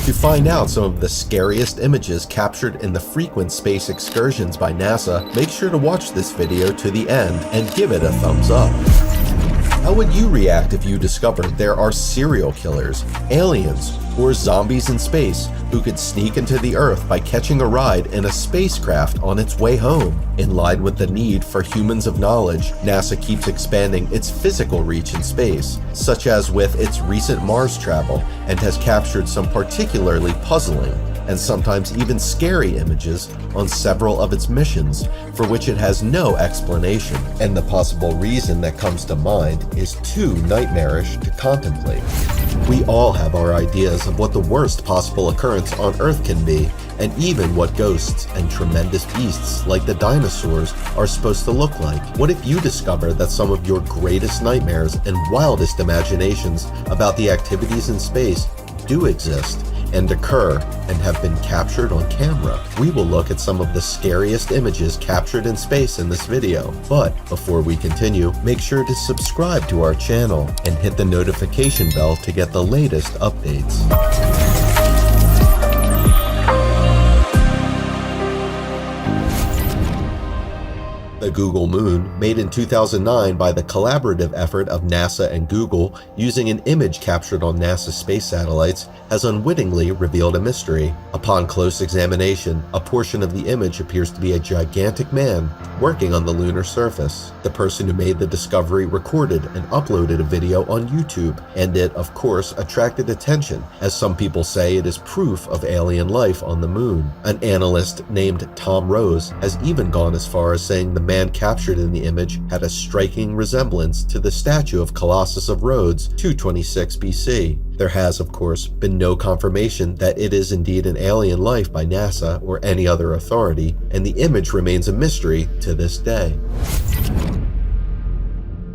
To find out some of the scariest images captured in the frequent space excursions by NASA, make sure to watch this video to the end and give it a thumbs up. How would you react if you discovered there are serial killers, aliens, or zombies in space who could sneak into the Earth by catching a ride in a spacecraft on its way home? In line with the need for humans of knowledge, NASA keeps expanding its physical reach in space, such as with its recent Mars travel, and has captured some particularly puzzling and sometimes even scary images on several of its missions, for which it has no explanation, and the possible reason that comes to mind is too nightmarish to contemplate. We all have our ideas of what the worst possible occurrence on Earth can be, and even what ghosts and tremendous beasts like the dinosaurs are supposed to look like. What if you discover that some of your greatest nightmares and wildest imaginations about the activities in space do exist and occur and have been captured on camera? We will look at some of the scariest images captured in space in this video. But before we continue, make sure to subscribe to our channel and hit the notification bell to get the latest updates. The Google Moon, made in 2009 by the collaborative effort of NASA and Google using an image captured on NASA space satellites, has unwittingly revealed a mystery. Upon close examination, a portion of the image appears to be a gigantic man working on the lunar surface. The person who made the discovery recorded and uploaded a video on YouTube, and it, of course, attracted attention, as some people say it is proof of alien life on the moon. An analyst named Tom Rose has even gone as far as saying the man captured in the image had a striking resemblance to the statue of Colossus of Rhodes 226 BC. There has, of course, been no confirmation that it is indeed an alien life by NASA or any other authority, and the image remains a mystery to this day.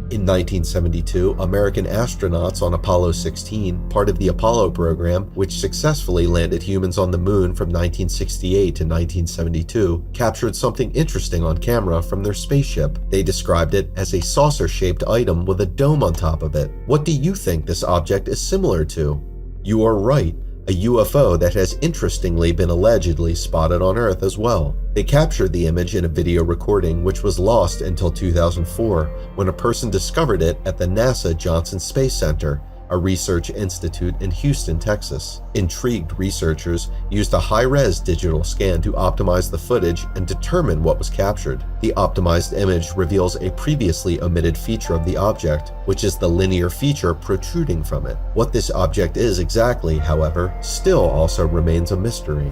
In 1972, American astronauts on Apollo 16, part of the Apollo program, which successfully landed humans on the moon from 1968 to 1972, captured something interesting on camera from their spaceship. They described it as a saucer-shaped item with a dome on top of it. What do you think this object is similar to? You are right. A UFO that has interestingly been allegedly spotted on Earth as well. They captured the image in a video recording which was lost until 2004, when a person discovered it at the NASA Johnson Space Center, a research institute in Houston, Texas. Intrigued researchers used a high-res digital scan to optimize the footage and determine what was captured. The optimized image reveals a previously omitted feature of the object, which is the linear feature protruding from it. What this object is exactly, however, still also remains a mystery.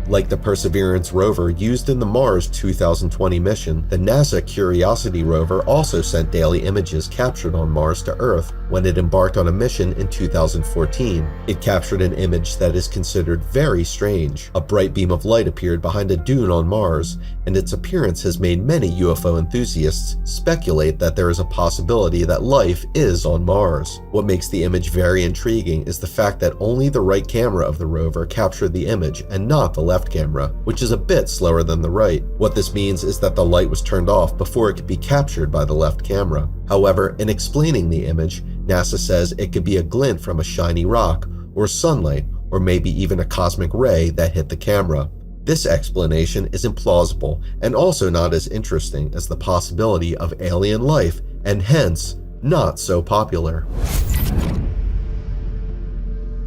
Like the Perseverance rover used in the Mars 2020 mission, the NASA Curiosity rover also sent daily images captured on Mars to Earth when it embarked on a mission in 2014. It captured an image that is considered very strange. A bright beam of light appeared behind a dune on Mars, and its appearance has made many UFO enthusiasts speculate that there is a possibility that life is on Mars. What makes the image very intriguing is the fact that only the right camera of the rover captured the image and not the left camera, which is a bit slower than the right. What this means is that the light was turned off before it could be captured by the left camera. However, in explaining the image, NASA says it could be a glint from a shiny rock, or sunlight, or maybe even a cosmic ray that hit the camera. This explanation is implausible and also not as interesting as the possibility of alien life, and hence, not so popular.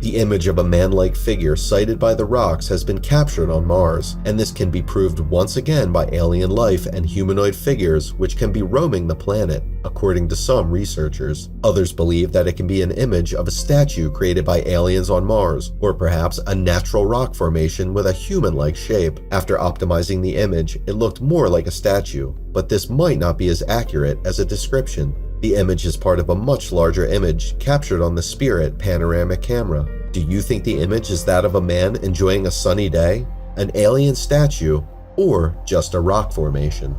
The image of a man-like figure sighted by the rocks has been captured on Mars, and this can be proved once again by alien life and humanoid figures which can be roaming the planet, according to some researchers. Others believe that it can be an image of a statue created by aliens on Mars, or perhaps a natural rock formation with a human-like shape. After optimizing the image, it looked more like a statue, but this might not be as accurate as a description. The image is part of a much larger image captured on the Spirit panoramic camera. Do you think the image is that of a man enjoying a sunny day, an alien statue, or just a rock formation?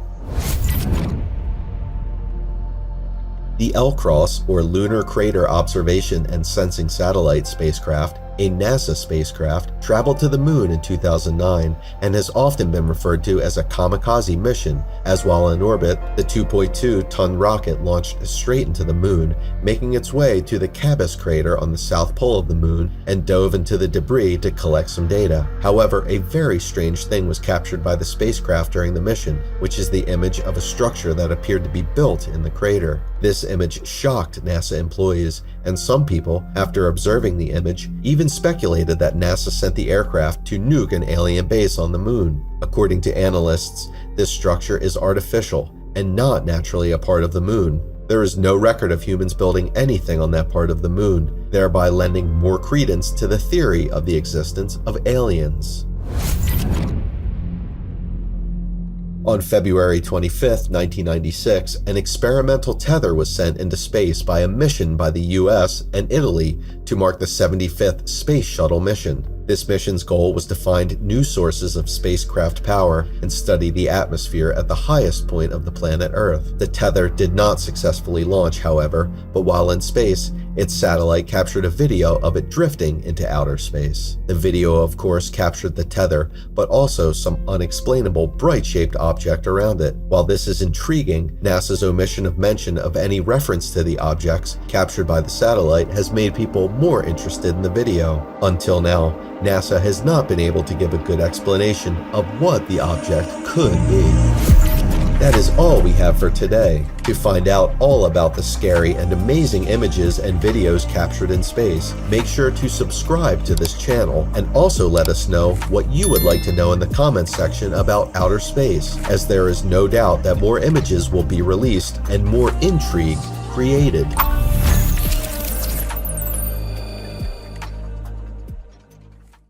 The L-CROSS, or Lunar Crater Observation and Sensing Satellite spacecraft, A NASA spacecraft traveled to the moon in 2009 and has often been referred to as a kamikaze mission, as while in orbit, the 2.2-ton rocket launched straight into the moon, making its way to the Cabas crater on the south pole of the moon and dove into the debris to collect some data. However, a very strange thing was captured by the spacecraft during the mission, which is the image of a structure that appeared to be built in the crater. This image shocked NASA employees, and some people, after observing the image, even speculated that NASA sent the aircraft to nuke an alien base on the moon. According to analysts, this structure is artificial and not naturally a part of the moon. There is no record of humans building anything on that part of the moon, thereby lending more credence to the theory of the existence of aliens. On February 25, 1996, an experimental tether was sent into space by a mission by the US and Italy to mark the 75th Space Shuttle mission. This mission's goal was to find new sources of spacecraft power and study the atmosphere at the highest point of the planet Earth. The tether did not successfully launch, however, but while in space, its satellite captured a video of it drifting into outer space. The video, of course, captured the tether, but also some unexplainable bright-shaped object around it. While this is intriguing, NASA's omission of mention of any reference to the objects captured by the satellite has made people more interested in the video. Until now, NASA has not been able to give a good explanation of what the object could be. That is all we have for today. To find out all about the scary and amazing images and videos captured in space, make sure to subscribe to this channel and also let us know what you would like to know in the comments section about outer space, as there is no doubt that more images will be released and more intrigue created.